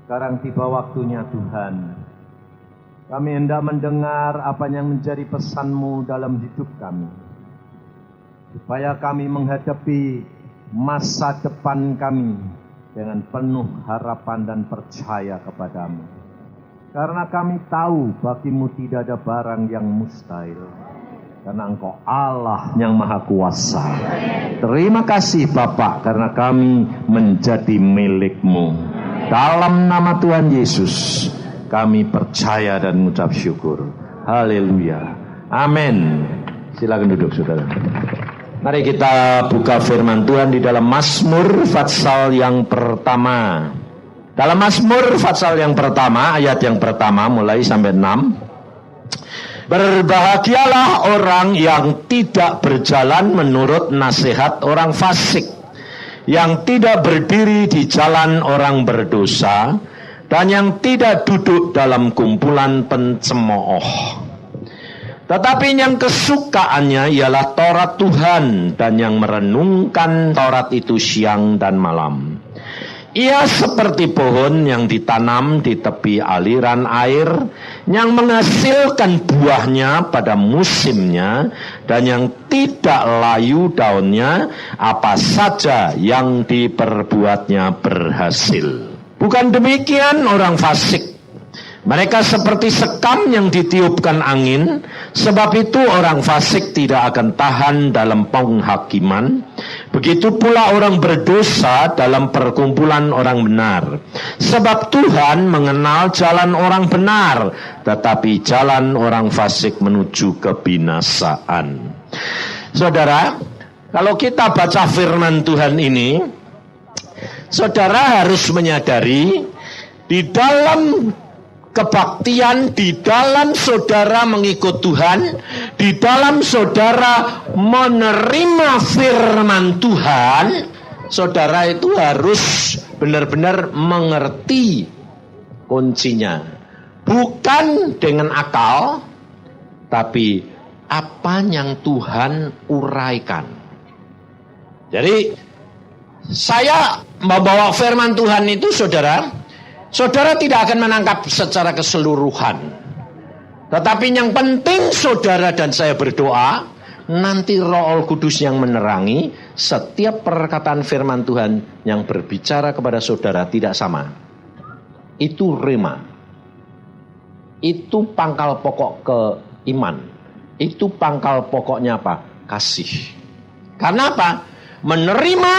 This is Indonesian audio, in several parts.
Sekarang tiba waktunya Tuhan. Kami hendak mendengar apa yang menjadi pesan-Mu dalam hidup kami. Supaya kami menghadapi masa depan kami dengan penuh harapan dan percaya kepada-Mu. Karena kami tahu bagi-Mu tidak ada barang yang mustahil. Karena Engkau Allah yang Maha Kuasa. Terima kasih Bapak karena kami menjadi milik-Mu. Dalam nama Tuhan Yesus kami percaya dan mengucap syukur. Haleluya. Amin. Silakan duduk saudara. Mari kita buka firman Tuhan di dalam Mazmur Fatsal yang pertama. Dalam Mazmur Fatsal yang pertama, ayat yang pertama mulai sampai 6. Berbahagialah orang yang tidak berjalan menurut nasihat orang fasik, yang tidak berdiri di jalan orang berdosa, dan yang tidak duduk dalam kumpulan pencemooh. Tetapi yang kesukaannya ialah Taurat Tuhan, dan yang merenungkan Taurat itu siang dan malam. Ia seperti pohon yang ditanam di tepi aliran air, yang menghasilkan buahnya pada musimnya, dan yang tidak layu daunnya, apa saja yang diperbuatnya berhasil. Bukan demikian orang fasik. Mereka seperti sekam yang ditiupkan angin, sebab itu orang fasik tidak akan tahan dalam penghakiman. Begitu pula orang berdosa dalam perkumpulan orang benar. Sebab Tuhan mengenal jalan orang benar, tetapi jalan orang fasik menuju kebinasaan. Saudara, kalau kita baca firman Tuhan ini, saudara harus menyadari di dalam kebaktian, di dalam saudara mengikut Tuhan, di dalam saudara menerima firman Tuhan, saudara itu harus benar-benar mengerti kuncinya. Bukan dengan akal, tapi apa yang Tuhan uraikan. Jadi, saya membawa firman Tuhan itu Saudara tidak akan menangkap secara keseluruhan. Tetapi yang penting saudara dan saya berdoa, nanti Roh Kudus yang menerangi setiap perkataan firman Tuhan yang berbicara kepada saudara tidak sama. Itu rema. Itu pangkal pokok keiman. Itu pangkal pokoknya apa? Kasih. Karena apa? Menerima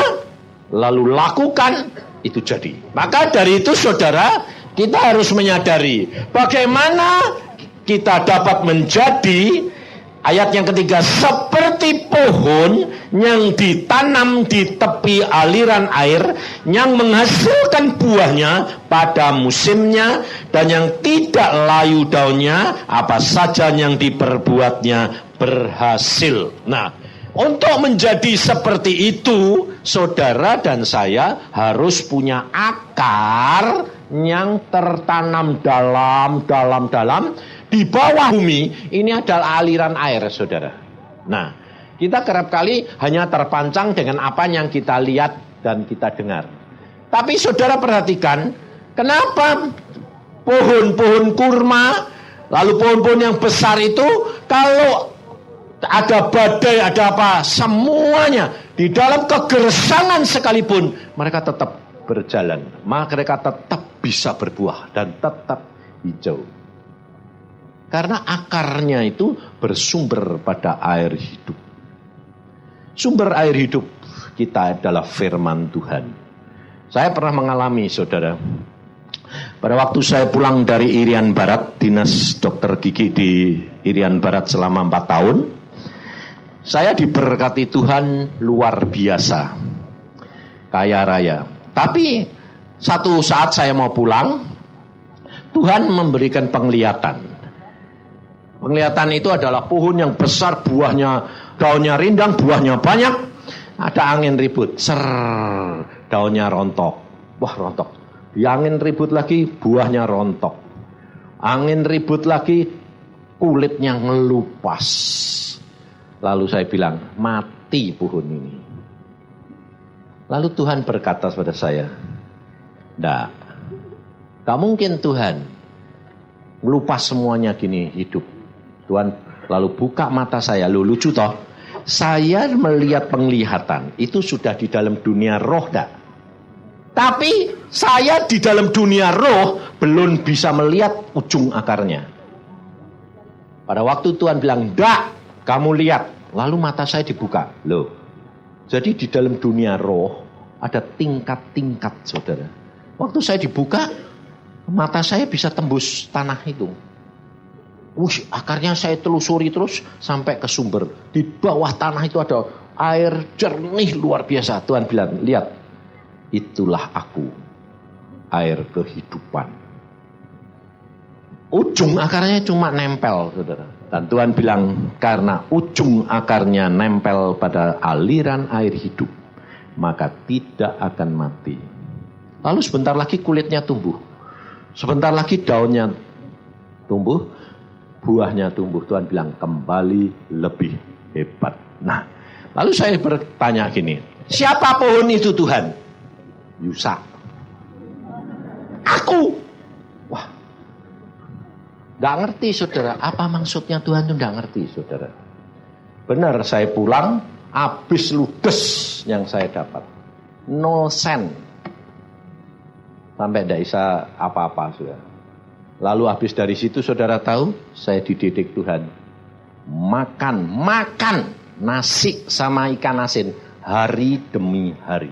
lalu lakukan, itu jadi. Maka dari itu saudara, kita harus menyadari bagaimana kita dapat menjadi, ayat yang ketiga, seperti pohon yang ditanam di tepi aliran air, yang menghasilkan buahnya pada musimnya, dan yang tidak layu daunnya, apa saja yang diperbuatnya berhasil. Nah, untuk menjadi seperti itu, saudara dan saya harus punya akar yang tertanam dalam di bawah bumi. Ini adalah aliran air, saudara. Nah, kita kerap kali hanya terpancang dengan apa yang kita lihat dan kita dengar. Tapi saudara perhatikan, kenapa pohon-pohon kurma, lalu pohon-pohon yang besar itu, kalau ada badai, ada apa, semuanya di dalam kegersangan sekalipun mereka tetap berjalan, mereka tetap bisa berbuah dan tetap hijau. Karena akarnya itu bersumber pada air hidup. Sumber air hidup kita adalah firman Tuhan. Saya pernah mengalami, saudara, pada waktu saya pulang dari Irian Barat, dinas dokter gigi di Irian Barat selama 4 tahun. Saya diberkati Tuhan luar biasa, kaya raya. Tapi satu saat saya mau pulang, Tuhan memberikan penglihatan. Penglihatan itu adalah pohon yang besar, buahnya, daunnya rindang, buahnya banyak. Ada angin ribut, daunnya rontok. Wah, rontok. Di angin ribut lagi, buahnya rontok. Angin ribut lagi, kulitnya ngelupas. Lalu saya bilang, mati pohon ini. Lalu Tuhan berkata kepada saya, "Nggak, Gak mungkin Tuhan melupas semuanya gini hidup. Tuhan lalu buka mata saya. Loh, lucu toh. Saya melihat penglihatan. Itu sudah di dalam dunia roh dak. Tapi saya di dalam dunia roh belum bisa melihat ujung akarnya. Pada waktu Tuhan bilang, "Dak, kamu lihat." Lalu mata saya dibuka. Loh. Jadi di dalam dunia roh ada tingkat-tingkat, saudara. Waktu saya dibuka, mata saya bisa tembus tanah itu. Akarnya saya telusuri terus sampai ke sumber. Di bawah tanah itu ada air jernih luar biasa. Tuhan bilang, "Lihat, itulah aku, air kehidupan." Ujung akarnya cuma nempel, saudara. Dan Tuhan bilang, karena ujung akarnya nempel pada aliran air hidup, maka tidak akan mati. Lalu sebentar lagi kulitnya tumbuh. Sebentar lagi daunnya tumbuh, buahnya tumbuh. Tuhan bilang, kembali lebih hebat. Nah, lalu saya bertanya gini, siapa pohon itu Tuhan? Yusa. Aku. Wah, gak ngerti saudara, apa maksudnya Tuhan itu gak ngerti saudara. Benar, saya pulang, habis ludes yang saya dapat. 0 sen. Sampai tidak bisa apa-apa saudara. Lalu habis dari situ saudara tahu, saya dididik Tuhan. Makan nasi sama ikan asin hari demi hari.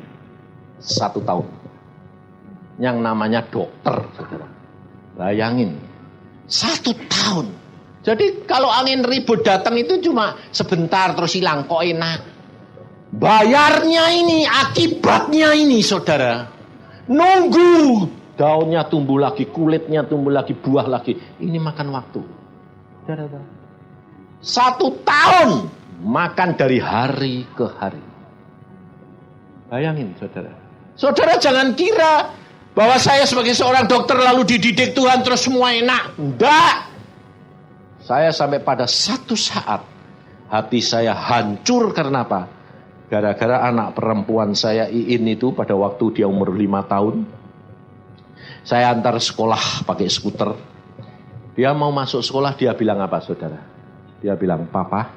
1 tahun. Yang namanya dokter saudara. Bayangin. 1 tahun. Jadi kalau angin ribut datang itu cuma sebentar terus hilang, kok enak. Bayarnya ini, akibatnya ini saudara. Nunggu daunnya tumbuh lagi, kulitnya tumbuh lagi, buah lagi. Ini makan waktu. Saudara. 1 tahun makan dari hari ke hari. Bayangin saudara. Saudara jangan kira bahwa saya sebagai seorang dokter lalu dididik Tuhan terus semua enak. Enggak. Saya sampai pada satu saat hati saya hancur karena apa? Gara-gara anak perempuan saya Iin itu pada waktu dia umur 5 tahun. Saya antar sekolah pakai skuter. Dia mau masuk sekolah, dia bilang apa saudara? Dia bilang, "Papa,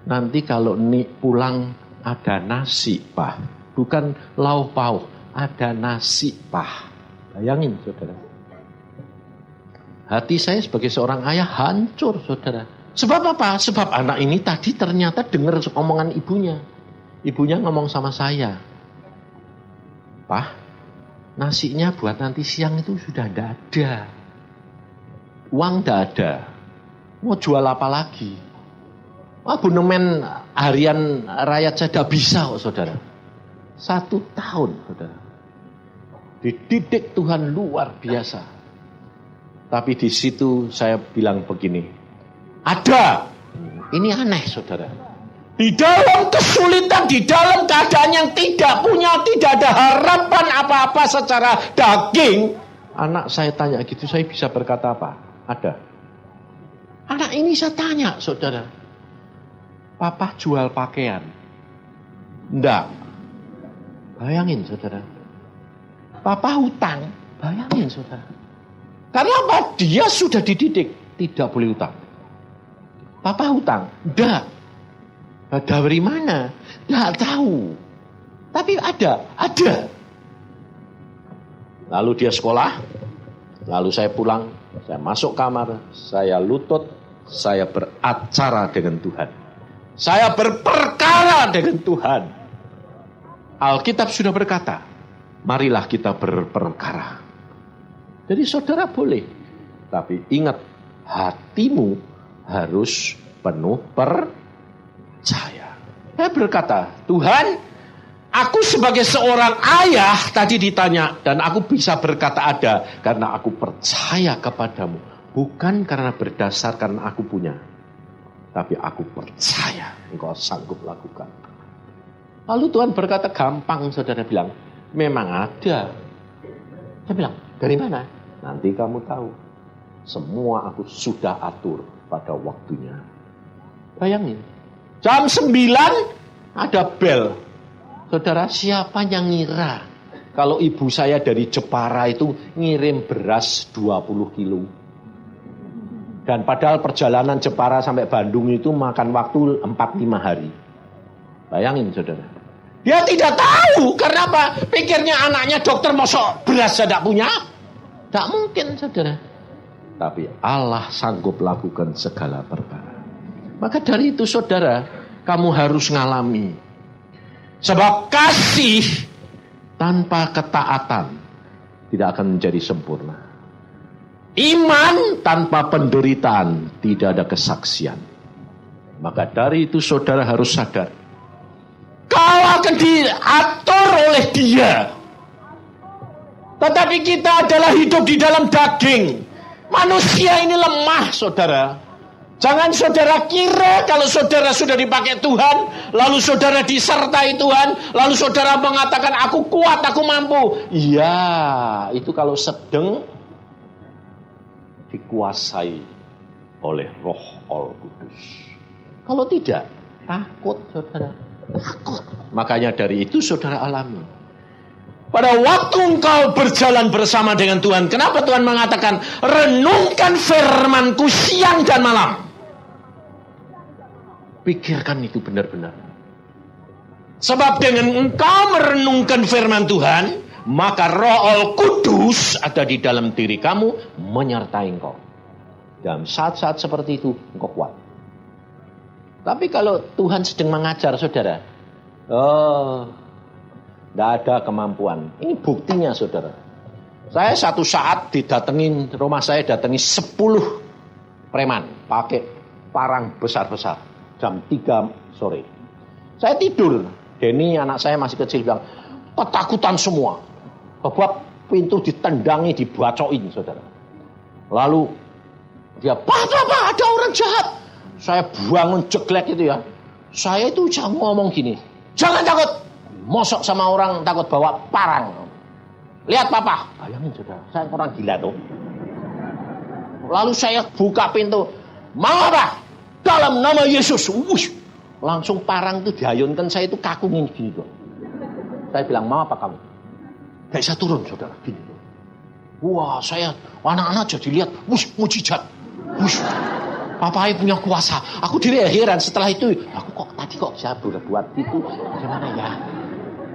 nanti kalau Nik pulang ada nasi, Pak. Bukan lauk pauk. Ada nasi, Pak." Bayangin, saudara. Hati saya sebagai seorang ayah hancur, saudara. Sebab apa? Sebab anak ini tadi ternyata dengar omongan ibunya. Ibunya ngomong sama saya, "Pak, nasinya buat nanti siang itu sudah tidak ada. Uang tidak ada. Mau jual apa lagi? Abonemen harian rakyat saya tidak bisa kok, saudara." 1 tahun, saudara. Dididik Tuhan luar biasa. Tapi di situ saya bilang begini, ada. Ini aneh saudara. Di dalam kesulitan, di dalam keadaan yang tidak ada harapan apa-apa secara daging. Anak saya tanya gitu, saya bisa berkata apa? Ada. Anak ini saya tanya saudara, "Papa jual pakaian?" Enggak. Bayangin saudara. Papa hutang? Bayangin saudara. Karena apa? Dia sudah dididik tidak boleh hutang. Papa hutang? Enggak. Dari mana? Enggak tahu. Tapi ada. Lalu dia sekolah. Lalu saya pulang. Saya masuk kamar. Saya lutut. Saya beracara dengan Tuhan. Saya berperkara dengan Tuhan. Alkitab sudah berkata, marilah kita berperkara. Jadi saudara boleh. Tapi ingat, hatimu harus penuh percaya. Saya berkata, Tuhan, aku sebagai seorang ayah tadi ditanya. Dan aku bisa berkata ada. Karena aku percaya kepadamu. Bukan karena berdasarkan aku punya. Tapi aku percaya engkau sanggup lakukan. Lalu Tuhan berkata gampang, saudara bilang, memang ada. Saya bilang, dari mana? Nanti kamu tahu. Semua aku sudah atur pada waktunya. Bayangin, jam 9 ada bel. Saudara, siapa yang ngira Kalau ibu saya dari Jepara itu ngirim beras 20 kilo. Dan padahal perjalanan Jepara sampai Bandung itu makan waktu 4-5 hari. Bayangin saudara. Dia tidak tahu, karena apa? Pikirnya anaknya dokter, mosok beras tidak punya? Tak mungkin saudara. Tapi Allah sanggup lakukan segala perkara. Maka dari itu saudara, kamu harus ngalami. Sebab kasih tanpa ketaatan tidak akan menjadi sempurna. Iman tanpa penderitaan tidak ada kesaksian. Maka dari itu saudara harus sadar, kau akan diatur oleh Dia. Tetapi kita adalah hidup di dalam daging. Manusia ini lemah saudara. Jangan saudara kira kalau saudara sudah dipakai Tuhan, lalu saudara disertai Tuhan, lalu saudara mengatakan aku kuat, aku mampu. Iya, itu kalau sedang dikuasai oleh Roh Al-Kudus. Kalau tidak, takut saudara, takut. Makanya dari itu saudara alami. Pada waktu engkau berjalan bersama dengan Tuhan, kenapa Tuhan mengatakan renungkan firman-Ku siang dan malam? Pikirkan itu benar-benar. Sebab dengan engkau merenungkan firman Tuhan, maka Roh Al-Kudus ada di dalam diri kamu, menyertai engkau. Dalam saat-saat seperti itu, engkau kuat. Tapi kalau Tuhan sedang mengajar saudara, tidak ada kemampuan. Ini buktinya saudara. Saya satu saat didatengin, rumah saya datangi 10 preman, pakai parang besar-besar, jam 3 sore. Saya tidur, Denny anak saya masih kecil bilang, ketakutan semua. Sebab pintu ditendangi, dibacoin saudara. Lalu dia, Pak, ada orang jahat. Saya bangun jeglek itu ya. Saya itu jangan ngomong gini, jangan takut. Mosok sama orang takut bawa parang. Lihat papa. Bayangin saudara, saya orang gila tuh. Lalu saya buka pintu. Mau apa? Dalam nama Yesus. Wush. Langsung parang itu diayunkan, saya itu kakungin gini tuh. Saya bilang, mau apa kamu? Gak bisa turun saudara, gini. Wah, saya anak-anak jadi lihat, wush, mujizat. Wush, Papa punya kuasa. Aku diri heran setelah itu, aku kok bisa buat itu, gimana ya?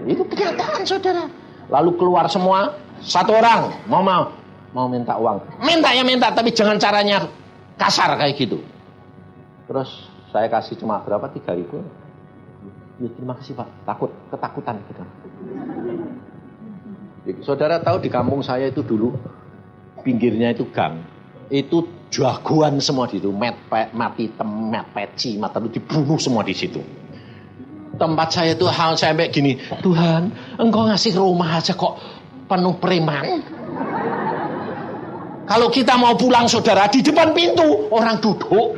Itu kenyataan saudara. Lalu keluar semua, satu orang mau minta uang. Minta, tapi jangan caranya kasar kayak gitu. Terus saya kasih cuma berapa? 3.000. Ya, terima kasih Pak. Ketakutan gitu. Saudara tahu di kampung saya itu dulu pinggirnya itu gang, itu jagoan semua di situ, mati peci, mata itu dibunuh semua di situ. Tempat saya itu hal sampai gini, Tuhan, Engkau ngasih rumah aja kok penuh preman. Kalau kita mau pulang saudara, di depan pintu orang duduk.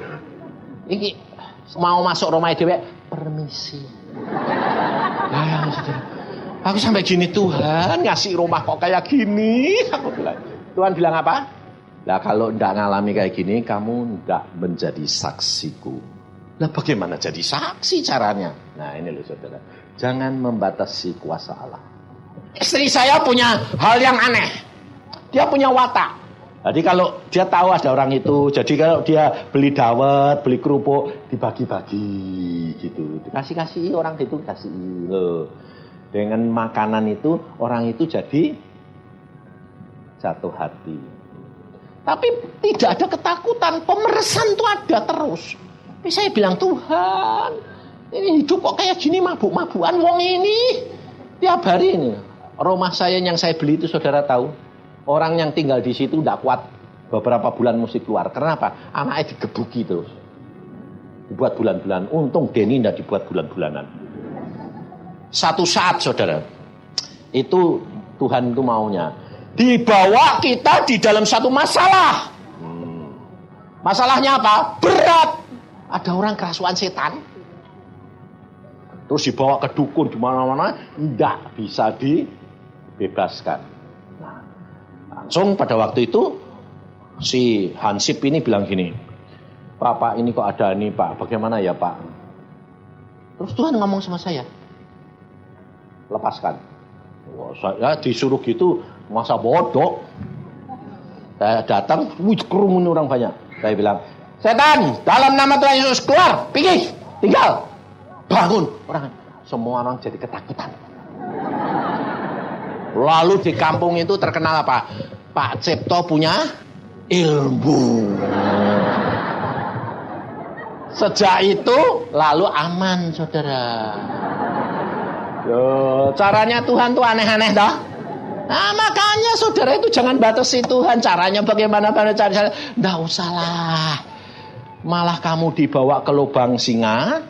Ini mau masuk rumah dewe, permisi. Ya, saudara. Aku sampai gini, Tuhan ngasih rumah kok kayak gini. Aku bilang, Tuhan bilang apa? Nah kalau tidak ngalami kayak gini, kamu tidak menjadi saksiku. Nah bagaimana jadi saksi caranya? Nah ini loh saudara, jangan membatasi kuasa Allah. Istri saya punya hal yang aneh. Dia punya watak. Jadi kalau dia tahu ada orang itu, jadi kalau dia beli dawet, beli kerupuk, dibagi-bagi gitu. Dikasih-kasih orang itu, kasih loh. Dengan makanan itu, orang itu jadi jatuh hati. Tapi tidak ada ketakutan, pemeresan itu ada terus. Tapi saya bilang, Tuhan, ini hidup kok kayak gini, mabuk-mabukan wong ini. Tiap hari ini, rumah saya yang saya beli itu saudara tahu, orang yang tinggal di situ tidak kuat beberapa bulan mesti keluar. Karena apa? Anaknya digebuki terus. Dibuat bulan-bulan. Untung Denny tidak dibuat bulan-bulanan. Satu saat saudara, itu Tuhan itu maunya dibawa kita di dalam satu masalah. Masalahnya apa? Berat. Ada orang kerasukan setan. Terus dibawa ke dukun di mana-mana, tidak bisa dibebaskan. Nah, langsung pada waktu itu si Hansip ini bilang gini, Pak, ini kok ada nih Pak, bagaimana ya Pak? Terus Tuhan ngomong sama saya, lepaskan. Wah, saya disuruh gitu, masa bodoh. Saya datang, kerumun orang banyak. Saya bilang, setan, dalam nama Tuhan Yesus keluar, pergi, tinggal, bangun. Semua orang jadi ketakutan. Lalu di kampung itu terkenal apa? Pak Cipto punya ilmu. Sejak itu lalu aman, saudara. Yo, caranya Tuhan tuh aneh-aneh dah. Nah, makanya saudara itu jangan batasi Tuhan. Caranya bagaimana pada cara nggak usah lah. Malah kamu dibawa ke lubang singa,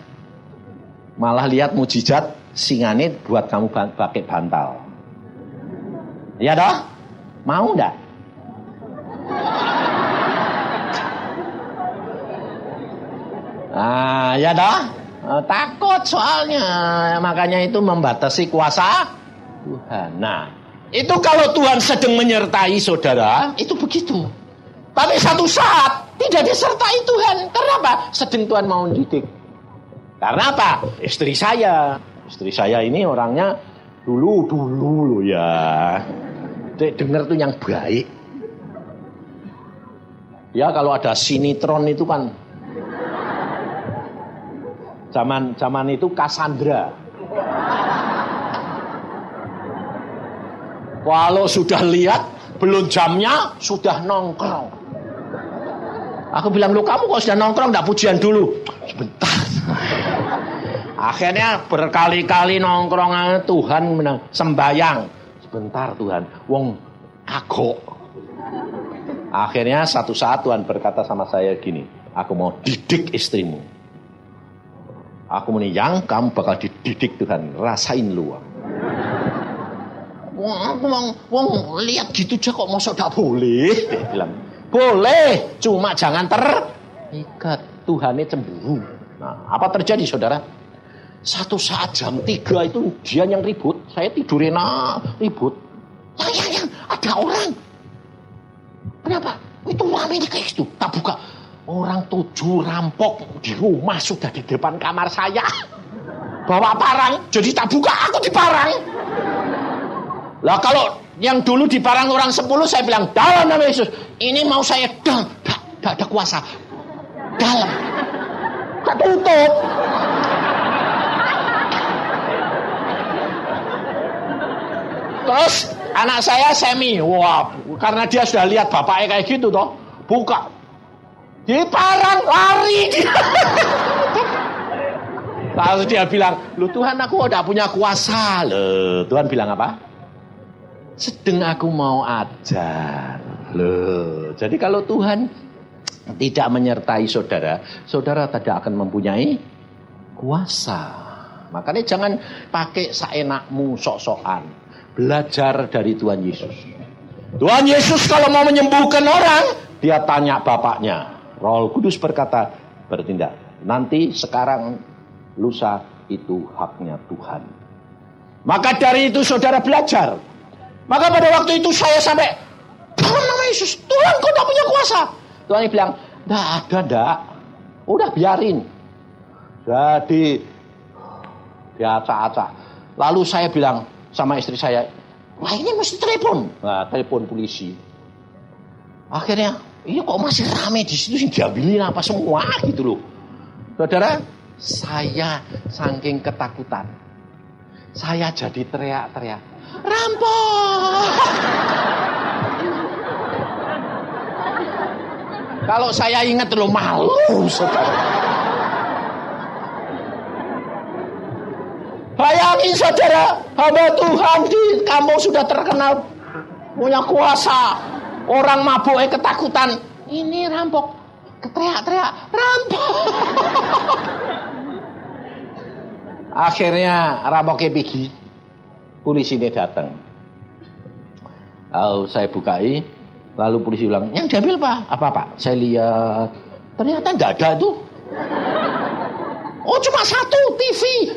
malah lihat mujizat singa ini buat kamu pakai bantal. Ya dah? Mau enggak? Ah, ya dah? Takut soalnya. Makanya itu membatasi kuasa Tuhan. Nah, itu kalau Tuhan sedang menyertai saudara, itu begitu. Tapi satu saat tidak disertai Tuhan. Karena apa? Sedang Tuhan mau mendidik. Karena apa? Istri saya ini orangnya dulu loh ya. Dengar tuh yang baik. Ya kalau ada sinetron itu kan zaman itu Cassandra. Kalau sudah lihat belum jamnya sudah nongkrong. Aku bilang, "Loh, kamu kok sudah nongkrong enggak pujian dulu?" Sebentar. Akhirnya berkali-kali nongkrong Tuhan sembayang. Sebentar Tuhan, wong kagok. Akhirnya satu saat Tuhan berkata sama saya gini, aku mau didik istrimu. Aku yang kamu bakal dididik Tuhan, rasain lu. Wong lihat gitu aja kok masa gak boleh? Dia bilang, boleh, cuma jangan terikat. Tuhannya cemburu. Nah, apa terjadi saudara? Satu saat jam 3 itu dia yang ribut, saya tidur enak, ribut. Yang ada orang. Kenapa? Itu ramenya kayak gitu. Tak buka. Orang 7 rampok di rumah sudah di depan kamar saya. Bawa parang, jadi tak buka, aku diparang. Lah kalau yang dulu diparang orang 10, saya bilang, dalam nama Yesus, ini mau saya dalam. Gak ada kuasa. Dalam. Gak tutup. Terus anak saya Semi, wah, karena dia sudah lihat bapaknya kayak gitu toh, buka, diparang, lari dia. Lalu dia bilang, "Lu Tuhan, aku udah punya kuasa." Loh, Tuhan bilang apa? Sedang aku mau ajar. Loh, jadi kalau Tuhan tidak menyertai saudara, saudara tidak akan mempunyai kuasa. Makanya jangan pakai seenakmu, sok-sokan. Belajar dari Tuhan Yesus. Tuhan Yesus kalau mau menyembuhkan orang, dia tanya bapaknya. Roh Kudus berkata, bertindak. Nanti, sekarang, lusa itu haknya Tuhan. Maka dari itu saudara belajar. Maka pada waktu itu saya sampai, dalam nama Yesus, Tuhan kau tak punya kuasa. Tuhan bilang, enggak ada, enggak. Udah biarin. Jadi, diacak-acak. Lalu saya bilang sama istri saya, wah ini mesti telepon. Nah, telepon polisi. Akhirnya, ini kok masih rame di situ, diambilin apa semua gitu loh. Saudara, saya saking ketakutan, saya jadi teriak-teriak, rampok. Kalau saya ingat loh, malu saudara. Bayangin saudara, hamba Tuhan di kampung sudah terkenal punya kuasa. Orang mabuknya ketakutan. Ini rampok, teriak-teriak, rampok. Akhirnya rampoknya pergi. Polisi ini datang. Lalu saya bukai. Lalu polisi bilang, yang diambil apa Pak? Saya lihat. Ternyata nggak ada tuh. Oh cuma satu TV.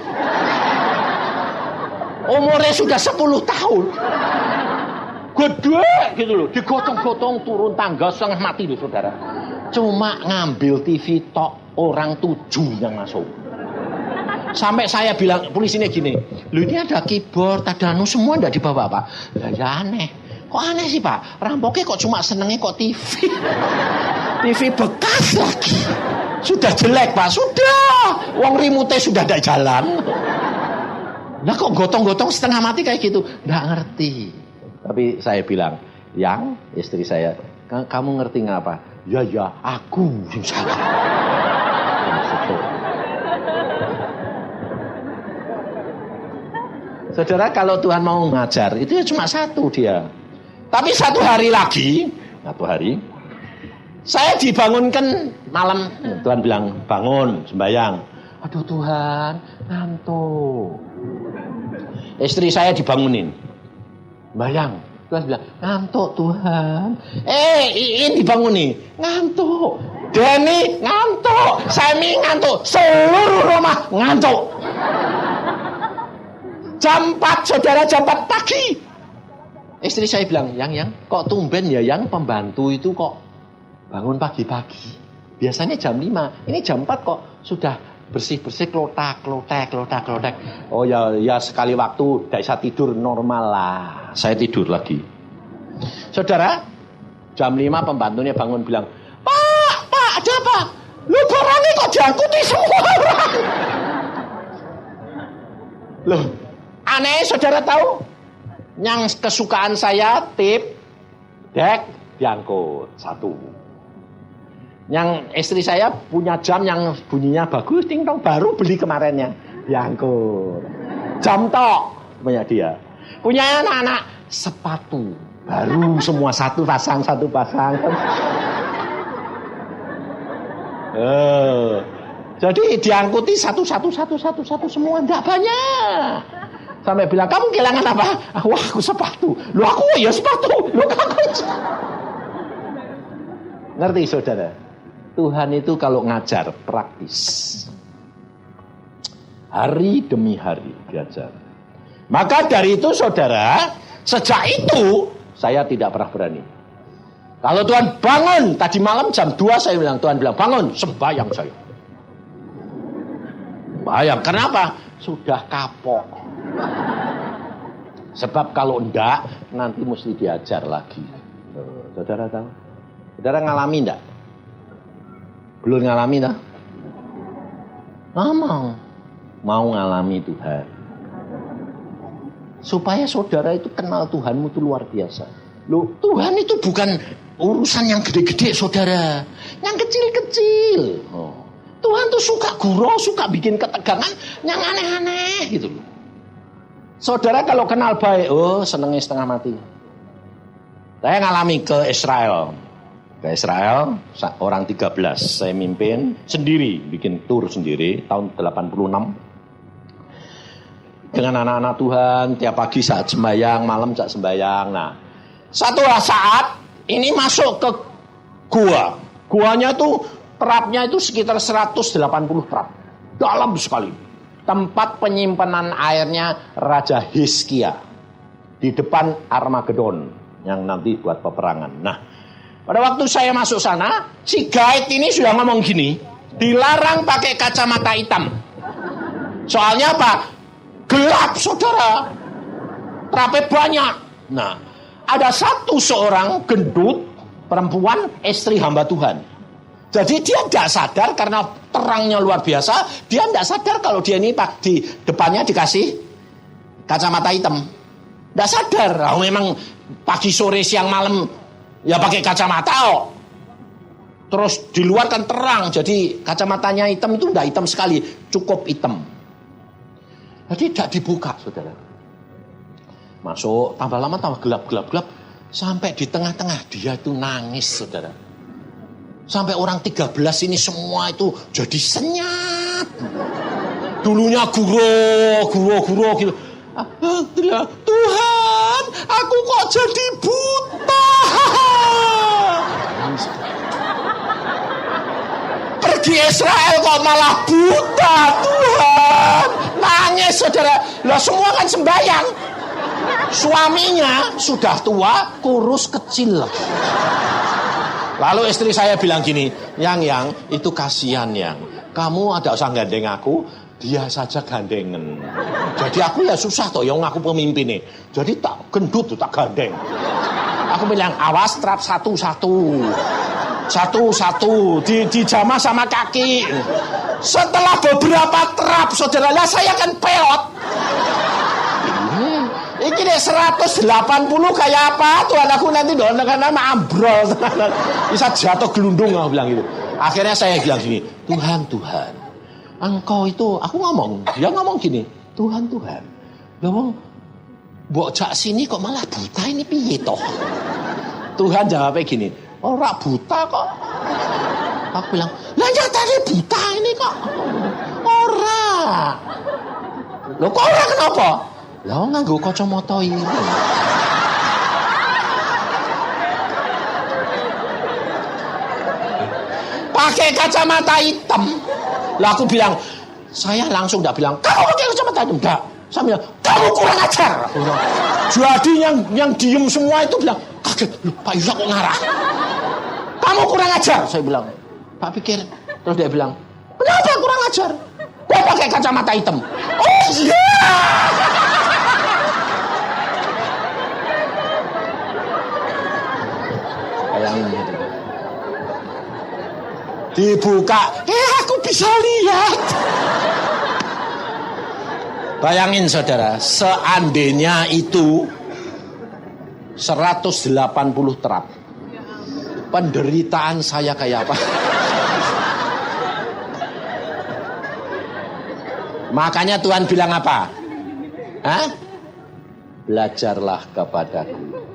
Umurnya sudah 10 tahun. Gede gitu loh. Digotong-gotong turun tangga setengah mati loh saudara. Cuma ngambil TV tok, orang 7 yang masuk. Sampai saya bilang polisinya gini, lu ini ada keyboard, ada semua enggak dibawa Pak. Ya aneh. Kok aneh sih Pak? Rampoknya kok cuma senengnya kok TV. TV bekas lagi. Sudah jelek Pak, sudah. Wong remote sudah tidak jalan. Nah kok gotong-gotong setengah mati kayak gitu? Nggak ngerti. Tapi saya bilang, yang istri saya, kamu ngerti ngapa? Ya aku yang salah. Saudara, kalau Tuhan mau ngajar, itu ya cuma satu dia. Tapi satu hari, saya dibangunkan malam. Tuhan bilang, bangun, sembahyang. Aduh Tuhan, ngantuk. Istri saya dibangunin. Sembahyang. Tuhan bilang, ngantuk Tuhan. Iin dibanguni, ngantuk. Denny ngantuk. Semi ngantuk. Seluruh rumah ngantuk. Jam 4, saudara, jam 4 pagi. Istri saya bilang, yang kok tumben ya yang pembantu itu kok bangun pagi-pagi. Biasanya jam 5, ini jam 4 kok sudah bersih-bersih klotak. Oh ya sekali waktu tidak bisa tidur normal lah. Saya tidur lagi. Saudara, jam 5 pembantunya bangun bilang, Pak, ada apa? Lu barangnya kok diangkuti semua orang? Loh, aneh saudara tahu? Yang kesukaan saya tip, dek, diangkut, 1. Yang istri saya punya jam yang bunyinya bagus, ting-tong, baru beli kemarinnya, diangkut. Jam tok, punya dia. Punya anak-anak, sepatu, baru semua satu pasang. Jadi diangkuti satu semua, enggak banyak. Sampai bilang, kamu kehilangan apa? Wah, aku sepatu. Lu aku ya sepatu. Lu aku. Ngerti saudara? Tuhan itu kalau ngajar praktis. Hari demi hari diajar. Maka dari itu saudara, sejak itu saya tidak pernah berani. Kalau Tuhan bangun, tadi malam jam 2 saya bilang, Tuhan bilang bangun, sembahyang saya. Sembahyang, kenapa? Sudah kapok. Sebab kalau enggak, nanti mesti diajar lagi. Saudara tahu? Saudara ngalami enggak? Belum ngalami dah? Mau ngalami Tuhan. Supaya saudara itu kenal Tuhanmu itu luar biasa. Loh, Tuhan itu bukan urusan yang gede-gede saudara. Yang kecil-kecil. Tuhan tuh suka gurau, suka bikin ketegangan yang aneh-aneh gitu loh. Saudara kalau kenal baik, senengnya setengah mati. Saya ngalami ke Israel. Orang 13 saya mimpin sendiri, bikin tur sendiri tahun 86 dengan anak-anak Tuhan. Tiap pagi saat sembahyang, malam saat sembahyang. Nah, satu saat ini masuk ke guanya tuh terapnya itu sekitar 180 terap, dalam sekali. Tempat penyimpanan airnya Raja Hizkia di depan Armageddon yang nanti buat peperangan. Nah, pada waktu saya masuk sana, si guide ini sudah ngomong gini, dilarang pakai kacamata hitam. Soalnya apa? Gelap saudara. Terapnya banyak. Nah, ada seorang gendut perempuan, istri hamba Tuhan. Jadi dia tidak sadar karena terangnya luar biasa. Dia tidak sadar kalau dia ini di depannya dikasih kacamata hitam. Tidak sadar. Memang pagi, sore, siang, malam ya pakai kacamata. Terus di luar kan terang. Jadi kacamatanya hitam itu tidak hitam sekali. Cukup hitam. Jadi tidak dibuka saudara. Masuk tambah lama tambah gelap. Sampai di tengah-tengah dia itu nangis saudara. Sampai orang 13 ini semua itu jadi senyap. Dulunya guro gitu. Tuhan, aku kok jadi buta. Pergi Israel kok malah buta, Tuhan. Nangis saudara. Lah semua kan sembahyang. Suaminya sudah tua, kurus, kecil. Lalu istri saya bilang gini, yang itu kasihan yang. Kamu ada usah gandeng aku, dia saja gandengan. Jadi aku ya susah toh yang ngaku pemimpin nih. Jadi tak gendut tuh tak gandeng. Aku bilang awas trap satu-satu dijamah sama kaki. Setelah beberapa trap saudara, lah saya kan peot. Ini deh 180 kayak apa? Tuhan aku nanti dong karena ambrol. Bisa jatuh gelundung aku bilang gitu. Akhirnya saya bilang gini, Tuhan, Engkau itu, aku ngomong, dia ngomong gini, Tuhan, ngomong, bocah sini kok malah buta ini piye toh? Tuhan jawabnya gini, ora buta kok. Aku bilang, lah tadi buta ini kok. Ora. Loh kok ora kenapa? Lah nganggo kacamata ini. Pakai kacamata hitam. Lah aku bilang, saya langsung enggak bilang, kamu pakai kacamata hitam enggak. Saya bilang, kamu kurang ajar. Jadi yang diem semua itu bilang, kaget, Pak Yusak kok ngarah. Kamu kurang ajar, saya bilang. Pak pikir, terus dia bilang, kenapa kurang ajar? Kok pakai kacamata hitam? Oh iya. Bayangin gitu. Dibuka, aku bisa lihat. Bayangin saudara, seandainya itu 180 terap, penderitaan saya kayak apa? Makanya Tuhan bilang apa? Hah? Belajarlah kepadaku,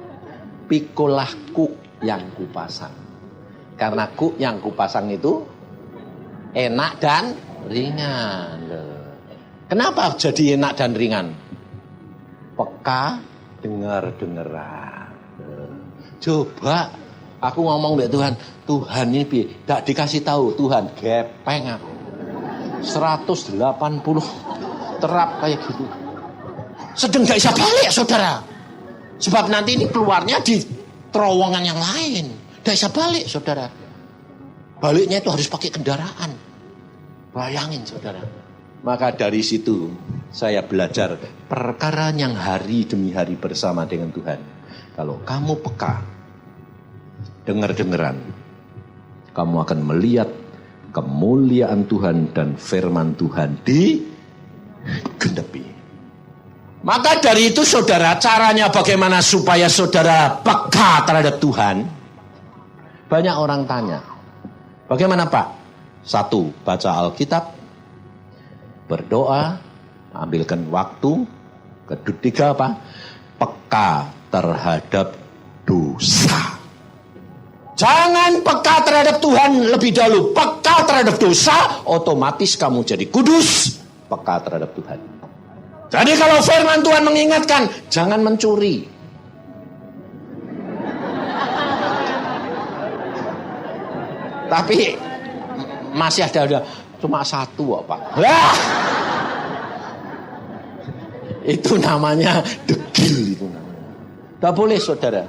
pikulah kuk yang kupasang. Karena kuk yang kupasang itu enak dan ringan. Kenapa jadi enak dan ringan? Peka dengar-dengeran. Coba aku ngomong deh Tuhan ini tidak dikasih tahu Tuhan, gepeng aku. 180 terap kayak gitu. Sedang gak bisa balik saudara. Sebab nanti ini keluarnya di terowongan yang lain. Gak bisa balik saudara. Baliknya itu harus pakai kendaraan. Bayangin saudara. Maka dari situ saya belajar perkara yang hari demi hari bersama dengan Tuhan. Kalau kamu peka, dengar-dengeran, kamu akan melihat kemuliaan Tuhan dan firman Tuhan digenepi. Maka dari itu saudara, caranya bagaimana supaya saudara peka terhadap Tuhan? Banyak orang tanya, bagaimana Pak? 1, baca Alkitab, berdoa, ambilkan waktu. Ketiga apa? Peka terhadap dosa. Jangan peka terhadap Tuhan lebih dahulu. Peka terhadap dosa, otomatis kamu jadi kudus. Peka terhadap Tuhan. Jadi kalau firman Tuhan mengingatkan, jangan mencuri. Tapi masih ada cuma 1 Pak. Wah! Itu namanya degil itu namanya. Tidak boleh saudara.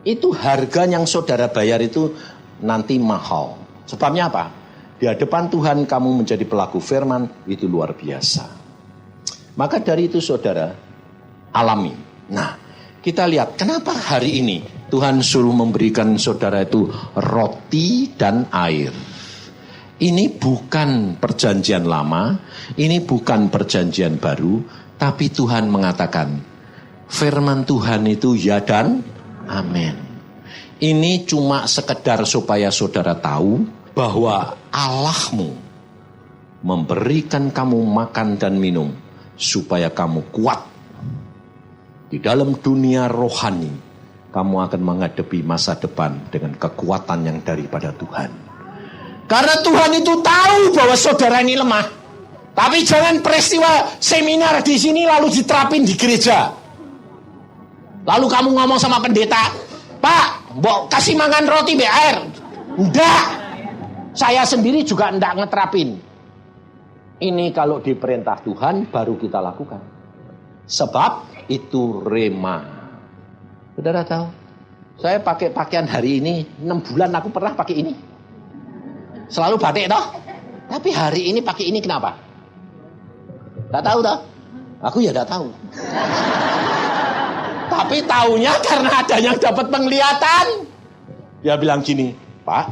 Itu harga yang saudara bayar itu nanti mahal. Sebabnya apa? Di hadapan Tuhan kamu menjadi pelaku firman itu luar biasa. Maka dari itu saudara, alami. Nah, kita lihat kenapa hari ini Tuhan suruh memberikan saudara itu roti dan air. Ini bukan perjanjian lama, ini bukan perjanjian baru, tapi Tuhan mengatakan, firman Tuhan itu ya dan amin. Ini cuma sekedar supaya saudara tahu bahwa Allahmu memberikan kamu makan dan minum supaya kamu kuat. Di dalam dunia rohani, kamu akan menghadapi masa depan dengan kekuatan yang daripada Tuhan. Karena Tuhan itu tahu bahwa saudara ini lemah. Tapi jangan peristiwa seminar di sini lalu diterapin di gereja. Lalu kamu ngomong sama pendeta, Pak, mbok kasih makan roti be air. Enggak. Saya sendiri juga enggak ngeterapin. Ini kalau diperintah Tuhan baru kita lakukan. Sebab itu rema. Saudara tahu, saya pakai pakaian hari ini 6 bulan aku pernah pakai ini. Selalu batik toh. Tapi hari ini pakai ini kenapa? Tidak tahu dah. Aku ya tidak tahu. Tapi taunya karena ada yang dapat penglihatan. Dia bilang gini, Pak,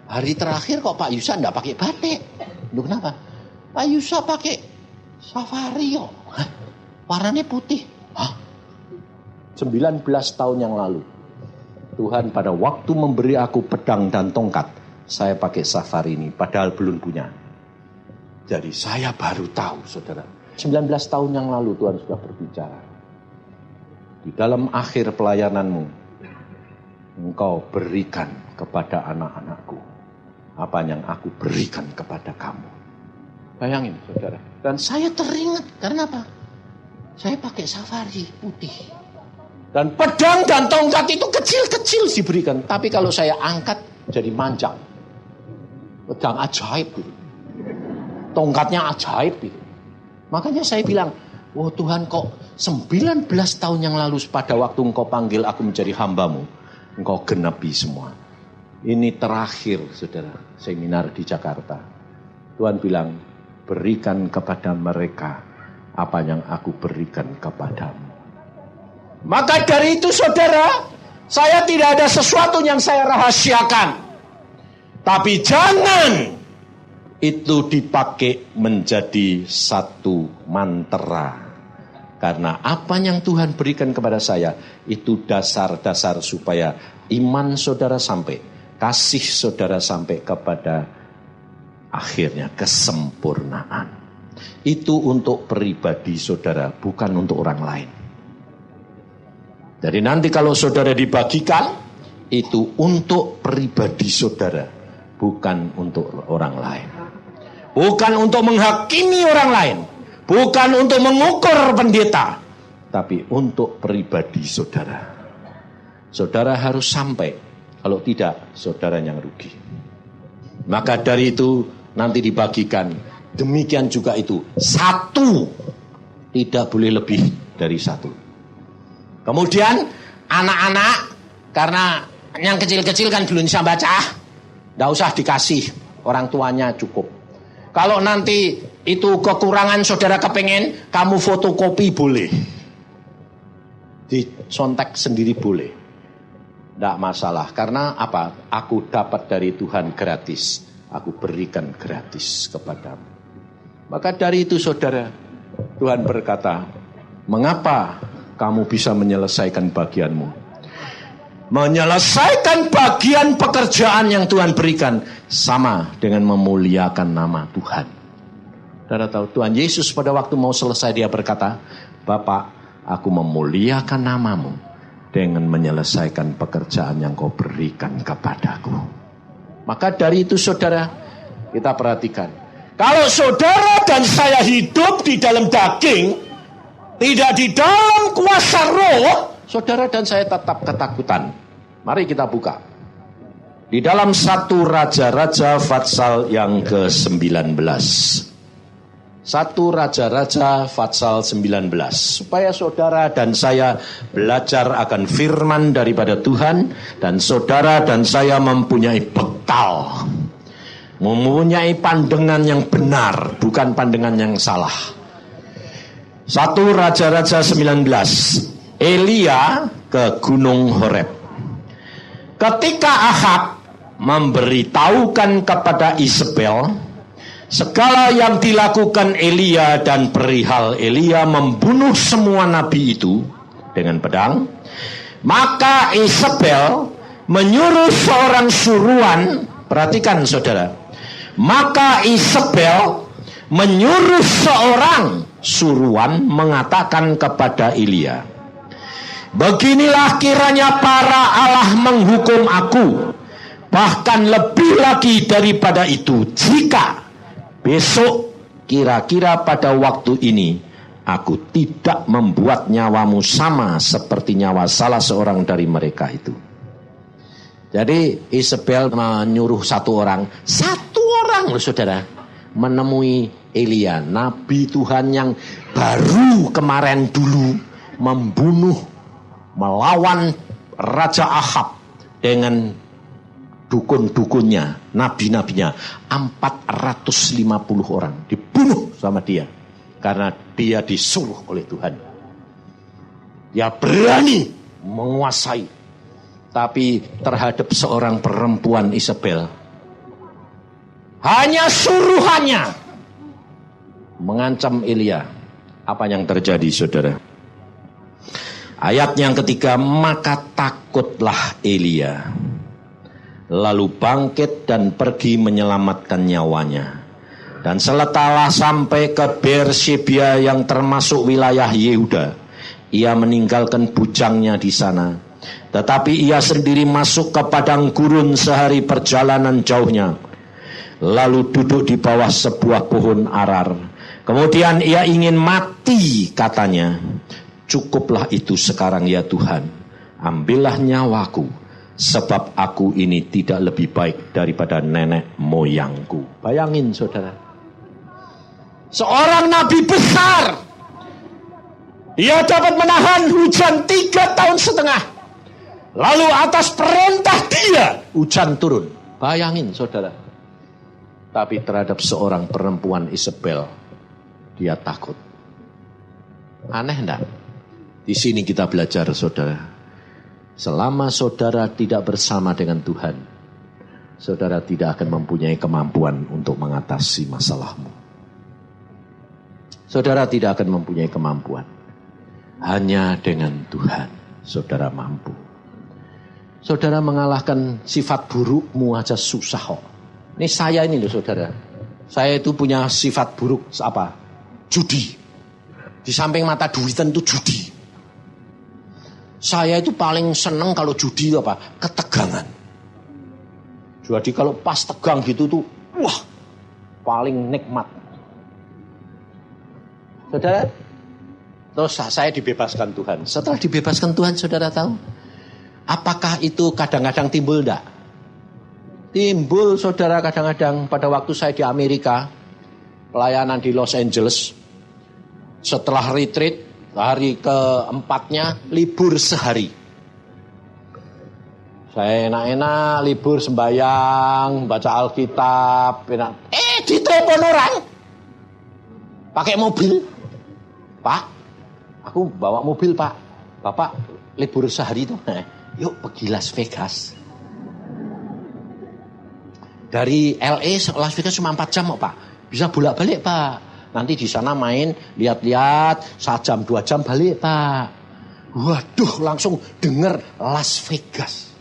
hari terakhir kok Pak Yusa tidak pakai batik. Lu kenapa? Pak Yusa pakai safari kok. Hah? Warnanya putih. Hah? 19 tahun yang lalu, Tuhan pada waktu memberi aku pedang dan tongkat, saya pakai safari ini, padahal belum punya. Jadi saya baru tahu, saudara. 19 tahun yang lalu Tuhan sudah berbicara. Di dalam akhir pelayananmu, engkau berikan kepada anak-anakku apa yang aku berikan kepada kamu. Bayangin, saudara. Dan saya teringat, karena apa? Saya pakai safari putih. Dan pedang dan tongkat itu kecil-kecil diberikan. Tapi kalau saya angkat jadi manjang. Pedang ajaib gitu. Tongkatnya ajaib gitu. Makanya saya bilang, oh Tuhan kok 19 tahun yang lalu pada waktu engkau panggil aku menjadi hambamu, engkau genapi semua. Ini terakhir saudara seminar di Jakarta. Tuhan bilang, berikan kepada mereka apa yang aku berikan kepadamu. Maka dari itu saudara, saya tidak ada sesuatu yang saya rahasiakan. Tapi jangan itu dipakai menjadi satu mantra. Karena apa yang Tuhan berikan kepada saya, itu dasar-dasar supaya iman saudara sampai, kasih saudara sampai kepada akhirnya kesempurnaan. Itu untuk pribadi saudara, bukan untuk orang lain. Jadi nanti kalau saudara dibagikan, itu untuk pribadi saudara, bukan untuk orang lain. Bukan untuk menghakimi orang lain, bukan untuk mengukur pendeta, tapi untuk pribadi saudara. Saudara harus sampai, kalau tidak, saudara yang rugi. Maka dari itu, nanti dibagikan, demikian juga itu, satu, tidak boleh lebih dari satu. Kemudian anak-anak, karena yang kecil-kecil kan belum bisa baca, tidak usah dikasih, orang tuanya cukup. Kalau nanti itu kekurangan saudara kepengen, kamu fotokopi boleh. Disontek sendiri boleh. Tidak masalah, karena apa? Aku dapat dari Tuhan gratis, aku berikan gratis kepadamu. Maka dari itu saudara, Tuhan berkata, mengapa kamu bisa menyelesaikan bagianmu? Menyelesaikan bagian pekerjaan yang Tuhan berikan sama dengan memuliakan nama Tuhan. Saudara tahu, Tuhan Yesus pada waktu mau selesai dia berkata, Bapa, aku memuliakan namamu dengan menyelesaikan pekerjaan yang kau berikan kepadaku. Maka dari itu saudara, kita perhatikan, kalau saudara dan saya hidup di dalam daging, tidak di dalam kuasa roh, saudara dan saya tetap ketakutan. Mari kita buka. Di dalam 1 Raja-Raja Fatsal yang ke-19. 1 Raja-Raja Fatsal 19. Supaya saudara dan saya belajar akan firman daripada Tuhan. Dan saudara dan saya mempunyai bekal. Mempunyai pandangan yang benar, bukan pandangan yang salah. 1 Raja-Raja 19. Elia ke Gunung Horeb. Ketika Ahab memberitahukan kepada Isabel segala yang dilakukan Elia dan perihal Elia membunuh semua nabi itu dengan pedang, maka Isabel menyuruh seorang suruhan, perhatikan saudara, maka Isabel menyuruh seorang suruhan mengatakan kepada Elia, beginilah kiranya para Allah menghukum aku, bahkan lebih lagi daripada itu, jika besok kira-kira pada waktu ini aku tidak membuat nyawamu sama seperti nyawa salah seorang dari mereka itu. Jadi Isabel menyuruh satu orang loh saudara, menemui Elia, nabi Tuhan yang baru kemarin dulu membunuh, melawan Raja Ahab dengan dukun-dukunnya, nabi-nabinya, 450 orang dibunuh sama dia. Karena dia disuruh oleh Tuhan. Dia berani menguasai. Tapi terhadap seorang perempuan Isabel, hanya suruhannya mengancam Elia. Apa yang terjadi, saudara? Ayat yang ketiga, maka takutlah Elia, lalu bangkit dan pergi menyelamatkan nyawanya. Dan setelah sampai ke Beersheba yang termasuk wilayah Yehuda, ia meninggalkan bujangnya di sana. Tetapi ia sendiri masuk ke padang gurun sehari perjalanan jauhnya, lalu duduk di bawah sebuah pohon arar. Kemudian ia ingin mati, katanya. Cukuplah itu sekarang ya Tuhan, ambillah nyawaku, sebab aku ini tidak lebih baik daripada nenek moyangku. Bayangin, saudara, seorang nabi besar, dia dapat menahan hujan 3,5 tahun. Lalu atas perintah dia, hujan turun. Bayangin, saudara. Tapi terhadap seorang perempuan Isabel, dia takut. Aneh enggak? Di sini kita belajar, saudara. Selama saudara tidak bersama dengan Tuhan, saudara tidak akan mempunyai kemampuan untuk mengatasi masalahmu. Saudara tidak akan mempunyai kemampuan. Hanya dengan Tuhan saudara mampu. Saudara mengalahkan sifat burukmu aja susah kok. Ini saya ini loh, saudara. Saya itu punya sifat buruk apa? Judi. Di samping mata duitan itu judi. Saya itu paling seneng kalau judi itu apa? Ketegangan. Jadi kalau pas tegang gitu tuh, wah, paling nikmat. Saudara, terus saya dibebaskan Tuhan. Setelah dibebaskan Tuhan, saudara tahu, apakah itu kadang-kadang timbul enggak? Timbul, saudara, kadang-kadang. Pada waktu saya di Amerika, pelayanan di Los Angeles, setelah retreat, hari keempatnya libur sehari. Saya enak-enak libur sembahyang, baca Alkitab, enak. Ditelepon orang pakai mobil. Pak, aku bawa mobil, Pak. Bapak libur sehari itu. Yuk pergi Las Vegas. Dari LA Las Vegas cuma 4 jam kok, Pak. Bisa bolak-balik, Pak. Nanti di sana main, lihat-lihat, 1 jam 2 jam balik, Pak. Waduh, langsung denger Las Vegas.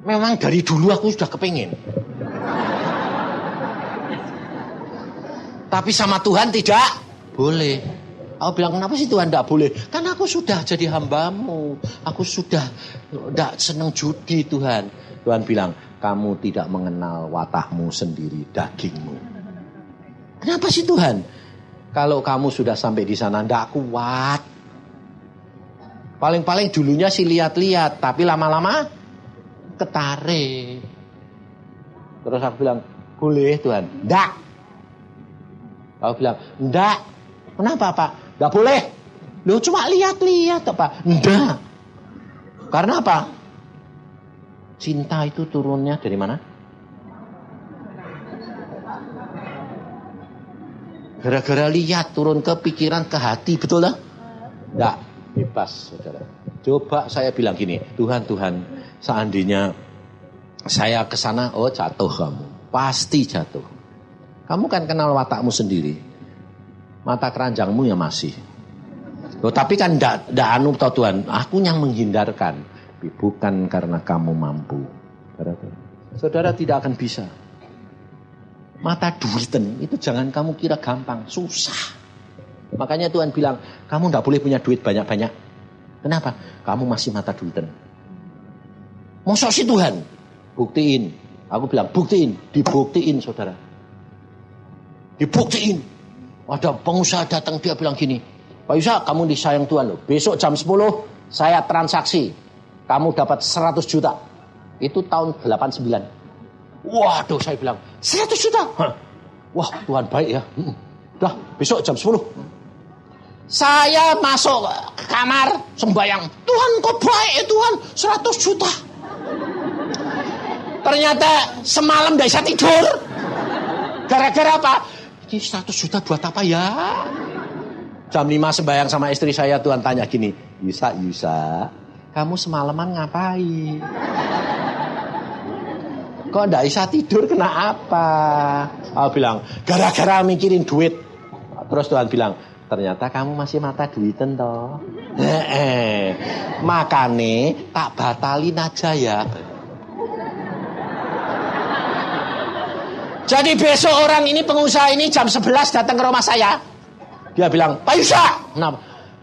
Memang dari dulu aku sudah kepingin. Tapi sama Tuhan tidak boleh. Aku bilang, kenapa sih Tuhan tidak boleh? Karena aku sudah jadi hambamu. Aku sudah tidak senang judi, Tuhan. Tuhan bilang, kamu tidak mengenal watakmu sendiri, dagingmu. Kenapa sih Tuhan? Kalau kamu sudah sampai di sana, tidak kuat. Paling-paling dulunya sih lihat-lihat, tapi lama-lama ketarik. Terus aku bilang, boleh Tuhan? Tidak. Aku bilang, enggak. Kenapa, Pak? Enggak boleh. Loh, cuma lihat-lihat, Pak. Enggak. Karena apa? Cinta itu turunnya dari mana? Gara-gara lihat, turun ke pikiran, ke hati, betul lah? Enggak, bebas, saudara. Coba saya bilang gini, Tuhan, seandainya saya ke sana, oh jatuh kamu. Pasti jatuh. Kamu kan kenal watakmu sendiri. Mata keranjangmu ya masih. Loh, tapi kan ndak anu tau Tuhan. Aku yang menghindarkan. Bukan karena kamu mampu. Saudara tidak akan bisa. Mata duiten itu jangan kamu kira gampang. Susah. Makanya Tuhan bilang, kamu ndak boleh punya duit banyak-banyak. Kenapa? Kamu masih mata duiten. Masa sih Tuhan? Buktiin. Aku bilang, buktiin. Dibuktiin, saudara. Dibuktiin. Ada pengusaha datang, dia bilang gini, Pak Yusa, kamu disayang Tuhan loh. Besok jam 10 saya transaksi. Kamu dapat 100 juta. Itu tahun 89. Waduh, saya bilang 100 juta. Hah. Wah, Tuhan baik ya. Udah, besok jam 10. Saya masuk ke kamar sembayang. Tuhan kok baik Tuhan, 100 juta. Ternyata semalam tidak bisa tidur. Gara-gara apa? Ini 100 juta buat apa ya? Jam 5 sembahyang sama istri saya, Tuhan tanya gini, Yusa, kamu semalaman ngapain? Kok ndak bisa tidur, kena apa? Aku bilang, gara-gara mikirin duit. Terus Tuhan bilang, ternyata kamu masih mata duiten toh. Makane tak batalin aja ya. Jadi besok orang ini, pengusaha ini jam 11 datang ke rumah saya. Dia bilang, Pak Yusa,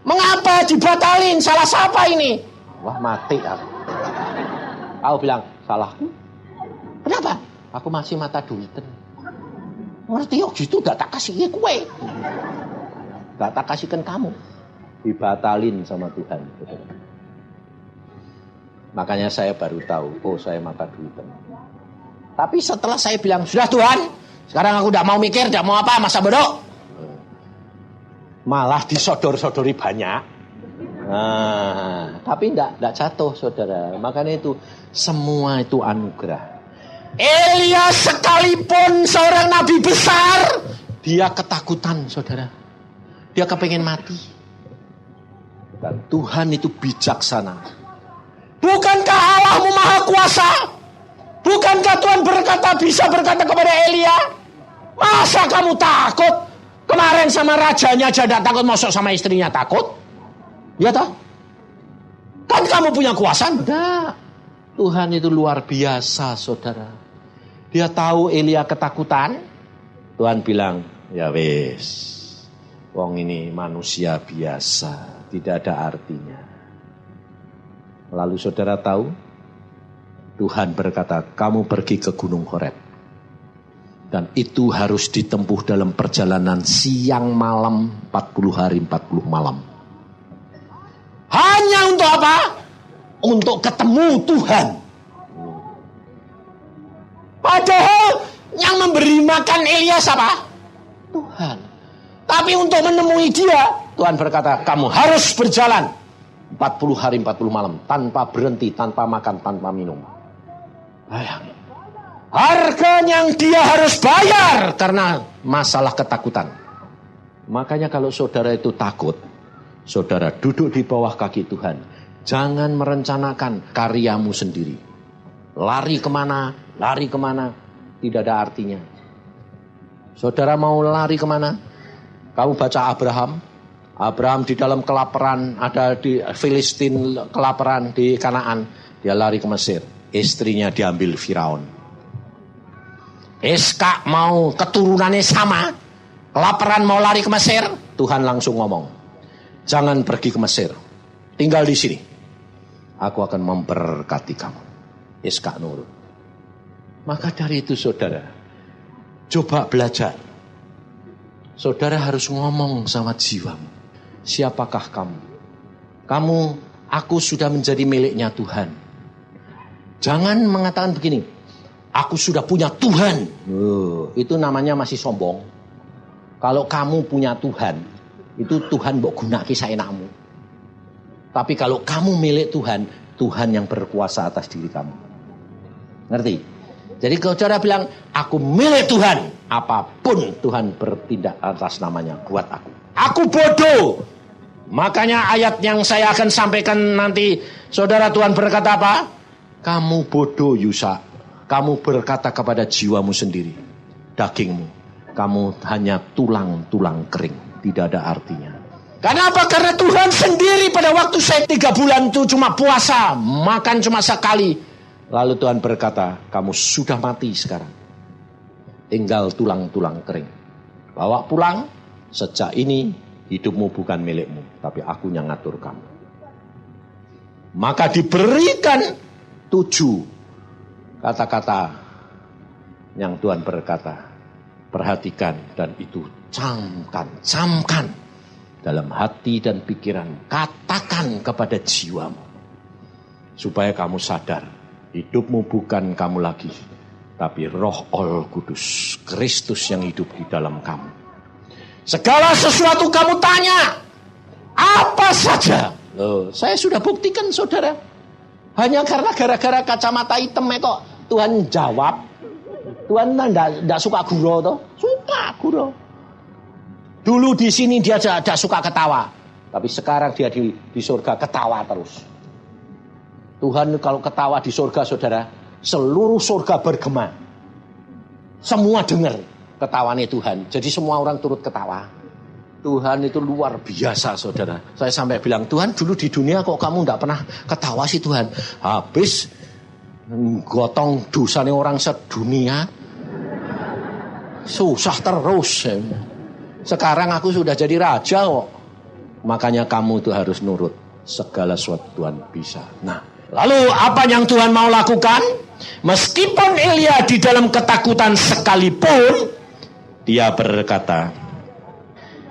mengapa dibatalin? Salah siapa ini? Wah, mati aku. Aku bilang, salahku. Kenapa? Aku masih mata duiten. Ngerti yo gitu, gak tak kasih kue. Gak tak kasihkan kamu. Dibatalin sama Tuhan. Makanya saya baru tahu, saya mata duiten. Tapi setelah saya bilang, sudah Tuhan, sekarang aku tidak mau mikir, tidak mau apa, masa bodoh. Malah disodor-sodori banyak. Tapi tidak jatuh, saudara. Makanya itu, semua itu anugerah. Elia sekalipun seorang nabi besar, dia ketakutan, saudara. Dia kepengen mati. Dan Tuhan itu bijaksana. Bukankah Allahmu maha kuasa? Bukankah Tuhan bisa berkata kepada Elia, masa kamu takut? Kemarin sama rajanya aja tidak takut, masuk sama istrinya takut? Ya toh? Kan kamu punya kuasa? Enggak. Tuhan itu luar biasa, saudara. Dia tahu Elia ketakutan. Tuhan bilang, ya wes, wong ini manusia biasa, tidak ada artinya. Lalu saudara tahu, Tuhan berkata, kamu pergi ke Gunung Horeb. Dan itu harus ditempuh dalam perjalanan siang malam, 40 hari 40 malam. Hanya untuk apa? Untuk ketemu Tuhan. Padahal yang memberi makan Elia siapa? Tuhan. Tapi untuk menemui dia, Tuhan berkata, kamu harus berjalan 40 hari 40 malam. Tanpa berhenti, tanpa makan, tanpa minum. Harga yang dia harus bayar karena masalah ketakutan. Makanya kalau saudara itu takut, saudara duduk di bawah kaki Tuhan. Jangan merencanakan karyamu sendiri. Lari kemana, tidak ada artinya. Saudara mau lari kemana? Kamu baca Abraham di dalam kelaparan, ada di Filistin kelaparan, di Kanaan. Dia lari ke Mesir. Istrinya diambil Firaun. Iskak mau keturunannya sama, kelaparan mau lari ke Mesir. Tuhan langsung ngomong, jangan pergi ke Mesir, tinggal di sini. Aku akan memberkati kamu. Iskak nurut. Maka dari itu saudara, coba belajar. Saudara harus ngomong sama jiwamu. Siapakah kamu? Aku sudah menjadi miliknya Tuhan. Jangan mengatakan begini, aku sudah punya Tuhan. Itu namanya masih sombong. Kalau kamu punya Tuhan, itu Tuhan mbok gunake saenakmu. Tapi kalau kamu milik Tuhan, Tuhan yang berkuasa atas diri kamu. Ngerti? Jadi kalau saudara bilang, aku milik Tuhan, apapun Tuhan bertindak atas namanya buat aku. Aku bodoh. Makanya ayat yang saya akan sampaikan nanti, saudara, Tuhan berkata apa? Kamu bodoh Yusa, kamu berkata kepada jiwamu sendiri, dagingmu, kamu hanya tulang-tulang kering, tidak ada artinya. Kenapa? Karena Tuhan sendiri pada waktu saya 3 bulan itu cuma puasa, makan cuma sekali. Lalu Tuhan berkata, kamu sudah mati sekarang, tinggal tulang-tulang kering. Bawa pulang, sejak ini hidupmu bukan milikmu, tapi aku yang ngatur kamu. Maka diberikan 7 kata-kata yang Tuhan berkata. Perhatikan dan itu camkan dalam hati dan pikiran. Katakan kepada jiwamu. Supaya kamu sadar, hidupmu bukan kamu lagi, tapi Roh Allah Kudus, Kristus yang hidup di dalam kamu. Segala sesuatu kamu tanya, apa saja. Saya sudah buktikan saudara. Hanya karena gara-gara kacamata hitam kok Tuhan jawab. Tuhan tidak suka guro toh? Suka guro. Dulu di sini dia tidak suka ketawa, tapi sekarang dia di surga ketawa terus. Tuhan kalau ketawa di surga, saudara, seluruh surga bergema. Semua dengar ketawanya Tuhan. Jadi semua orang turut ketawa. Tuhan itu luar biasa, saudara. Saya sampai bilang, Tuhan dulu di dunia kok kamu tidak pernah ketawa sih Tuhan. Habis gotong dosanya orang sedunia, susah terus. Sekarang aku sudah jadi raja kok. Makanya kamu itu harus nurut. Segala sesuatu Tuhan bisa. Nah, lalu apa yang Tuhan mau lakukan? Meskipun Elia di dalam ketakutan sekalipun, dia berkata,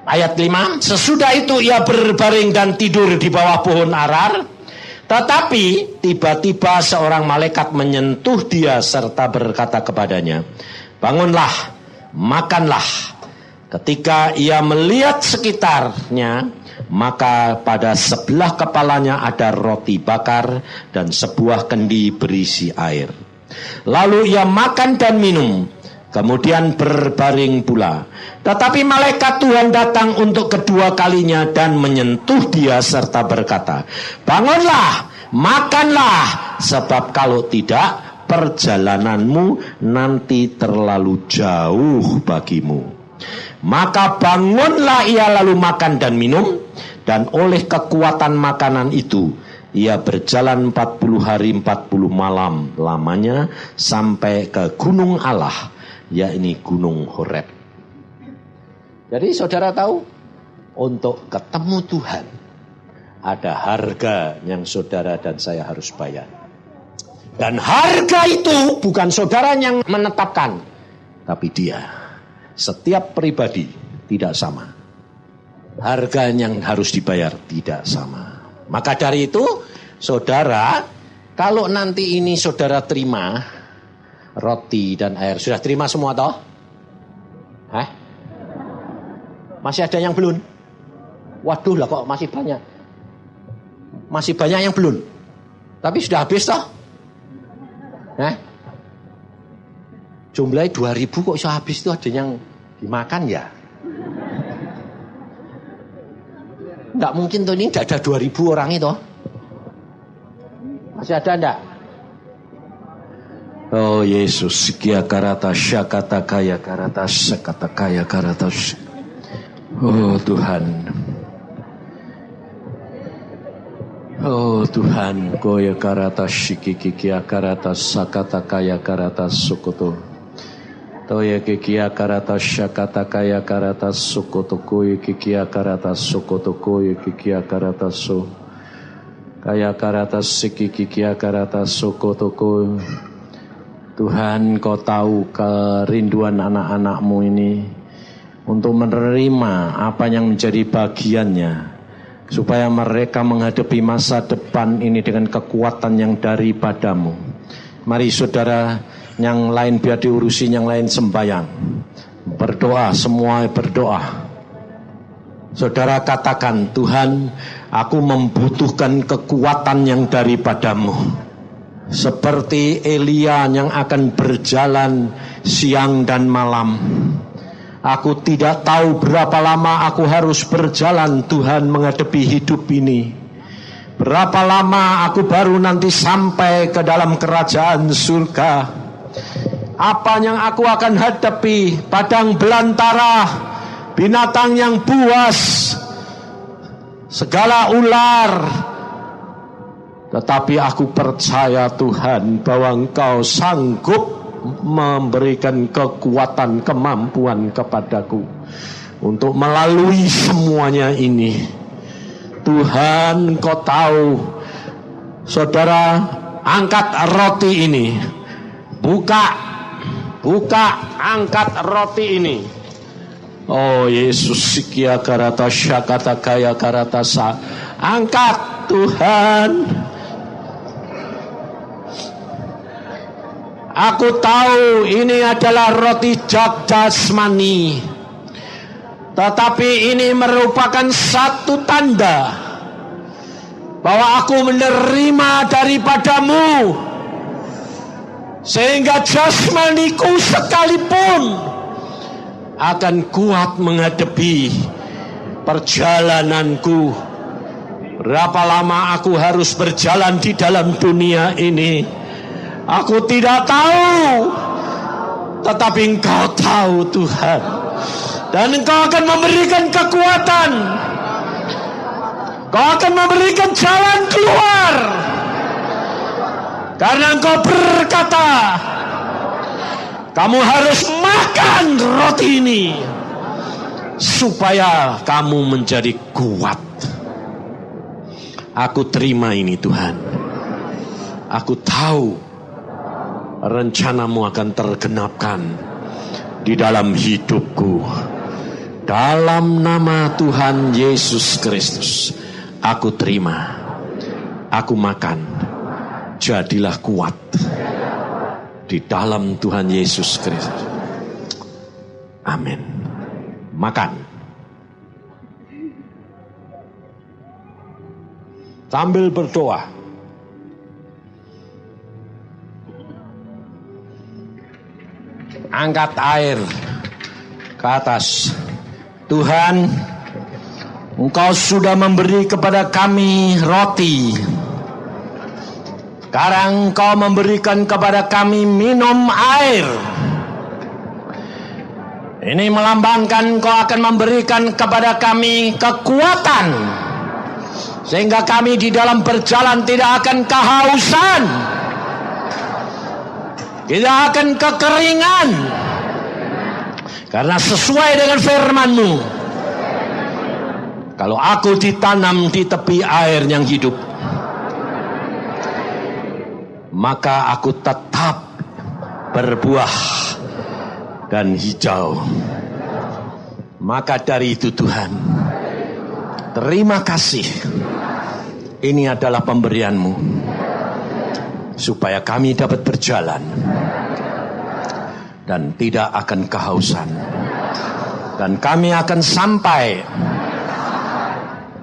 ayat 5, sesudah itu ia berbaring dan tidur di bawah pohon arar. Tetapi tiba-tiba seorang malaikat menyentuh dia serta berkata kepadanya, bangunlah, makanlah. Ketika ia melihat sekitarnya, maka pada sebelah kepalanya ada roti bakar dan sebuah kendi berisi air. Lalu ia makan dan minum, kemudian berbaring pula. Tetapi malaikat Tuhan datang untuk kedua kalinya dan menyentuh dia serta berkata, bangunlah, makanlah, sebab kalau tidak, perjalananmu nanti terlalu jauh bagimu. Maka bangunlah ia lalu makan dan minum, dan oleh kekuatan makanan itu ia berjalan 40 hari 40 malam lamanya sampai ke gunung Allah, yakni gunung Horeb. Jadi saudara tahu, untuk ketemu Tuhan ada harga yang saudara dan saya harus bayar. Dan harga itu bukan saudara yang menetapkan, tapi dia. Setiap pribadi tidak sama. Harga yang harus dibayar tidak sama. Maka dari itu, saudara, kalau nanti ini saudara terima roti dan air, sudah terima semua toh? Hah? Masih ada yang belum? Waduh lah kok masih banyak. Masih banyak yang belum. Tapi sudah habis toh? Hah? Jumlahnya 2000 kok bisa habis itu, ada yang dimakan ya? Enggak mungkin tuh, ini tidak ada 2000 orang itu. Masih ada enggak? Oh Yesus, sikia karata syakata kaya karata sekata kaya karata. Oh Tuhan. Oh Tuhan, koya karata shikikia karata sakata kaya karata sukoto. Toya kikia karata syakata kaya karata sukoto koya kikia karata sukoto koya kikia karata so. Kaya karata sikikia karata sukoto koya. Tuhan, Kau tahu kerinduan anak-anak-Mu ini untuk menerima apa yang menjadi bagiannya, supaya mereka menghadapi masa depan ini dengan kekuatan yang daripadamu. Mari saudara, yang lain biar diurusin, yang lain sembahyang, berdoa, semua berdoa. Saudara katakan, Tuhan, aku membutuhkan kekuatan yang daripadamu. Seperti Elia yang akan berjalan siang dan malam. Aku tidak tahu berapa lama aku harus berjalan, Tuhan, menghadapi hidup ini. Berapa lama aku baru nanti sampai ke dalam kerajaan surga. Apa yang aku akan hadapi? Padang belantara, binatang yang buas, segala ular. Tetapi aku percaya Tuhan bahwa Engkau sanggup memberikan kekuatan, kemampuan kepadaku untuk melalui semuanya ini. Tuhan, Engkau tahu. Saudara, angkat roti ini. Buka, angkat roti ini. Oh Yesus, sikia karata syakata kaya karata sa. Angkat Tuhan. Aku tahu ini adalah roti jasmani, tetapi ini merupakan satu tanda bahwa aku menerima daripadamu, sehingga jasmaniku sekalipun akan kuat menghadapi perjalananku. Berapa lama aku harus berjalan di dalam dunia ini, aku tidak tahu, tetapi Engkau tahu Tuhan. Dan Engkau akan memberikan kekuatan, Engkau akan memberikan jalan keluar, karena Engkau berkata, kamu harus makan roti ini supaya kamu menjadi kuat. Aku terima ini Tuhan. Aku tahu rencanamu akan tergenapkan di dalam hidupku. Dalam nama Tuhan Yesus Kristus, aku terima. Aku makan. Jadilah kuat di dalam Tuhan Yesus Kristus. Amin. Makan. Sambil berdoa. Angkat air ke atas. Tuhan, Engkau sudah memberi kepada kami roti. Sekarang Engkau memberikan kepada kami minum air. Ini melambangkan Engkau akan memberikan kepada kami kekuatan, sehingga kami di dalam berjalan tidak akan kehausan, tidak akan kekeringan, karena sesuai dengan firman-Mu, kalau aku ditanam di tepi air yang hidup, maka aku tetap berbuah dan hijau. Maka dari itu Tuhan, terima kasih. Ini adalah pemberian-Mu, supaya kami dapat berjalan dan tidak akan kehausan. Dan kami akan sampai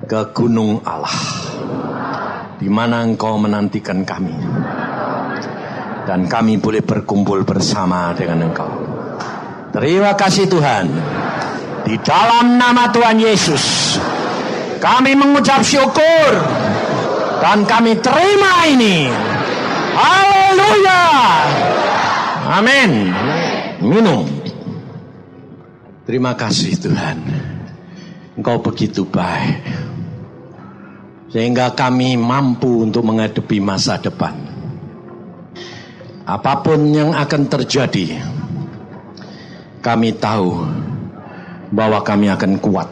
ke gunung Allah, di mana Engkau menantikan kami. Dan kami boleh berkumpul bersama dengan Engkau. Terima kasih Tuhan. Di dalam nama Tuhan Yesus, kami mengucap syukur. Dan kami terima ini. Haleluya. Amin. Minum. Terima kasih Tuhan. Engkau begitu baik, sehingga kami mampu untuk menghadapi masa depan. Apapun yang akan terjadi, kami tahu bahwa kami akan kuat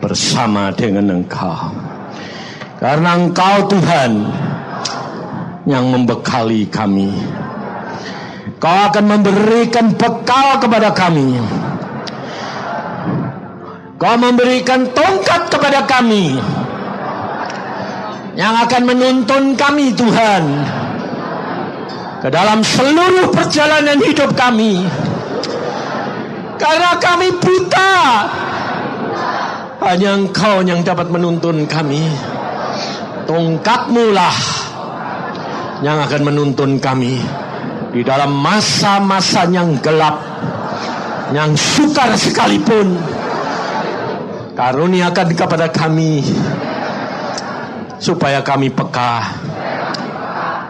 bersama dengan Engkau. Karena Engkau Tuhan yang membekali kami. Kau akan memberikan bekal kepada kami. Kau memberikan tongkat kepada kami, yang akan menuntun kami Tuhan ke dalam seluruh perjalanan hidup kami. Karena kami buta, hanya Engkau yang dapat menuntun kami. Tongkat-Mu lah yang akan menuntun kami di dalam masa-masa yang gelap, yang sukar sekalipun. Karuniakan kepada kami, supaya kami peka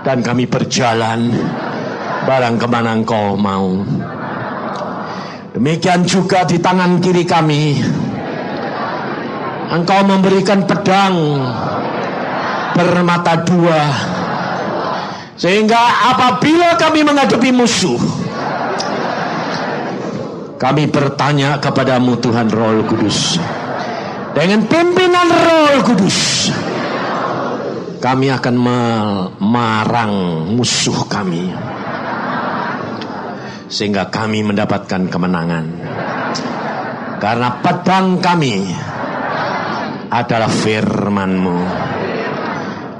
dan kami berjalan barang kemana Engkau mau. Demikian juga di tangan kiri kami, Engkau memberikan pedang bermata dua, sehingga apabila kami menghadapi musuh, kami bertanya kepadamu Tuhan Roh Kudus. Dengan pimpinan Roh Kudus, kami akan memarang musuh kami, sehingga kami mendapatkan kemenangan. Karena pedang kami adalah firman-Mu,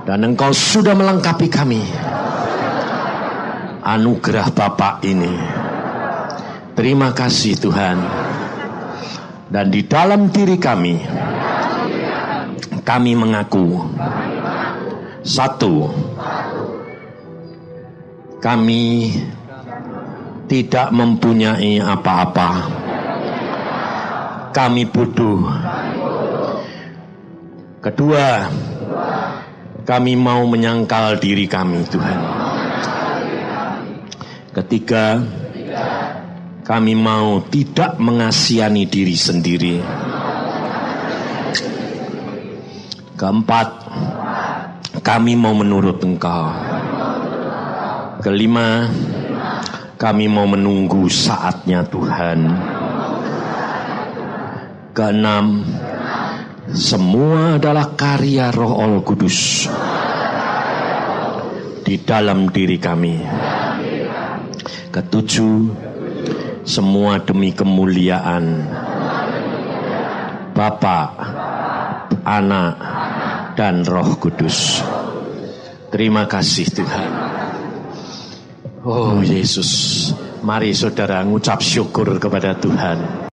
dan Engkau sudah melengkapi kami. Anugerah Bapa ini, terima kasih Tuhan. Dan di dalam diri kami, kami mengaku, satu, kami tidak mempunyai apa-apa kami bodoh. Kedua, kami mau menyangkal diri kami, Tuhan. Ketiga, kami mau tidak mengasihani diri sendiri. Keempat, kami mau menurut Engkau. Kelima, kami mau menunggu saatnya Tuhan. Keenam, semua adalah karya Roh Allah Kudus di dalam diri kami. Ketujuh, semua demi kemuliaan Bapa, Anak, dan Roh Kudus. Terima kasih Tuhan. Oh Yesus, mari saudara ngucap syukur kepada Tuhan.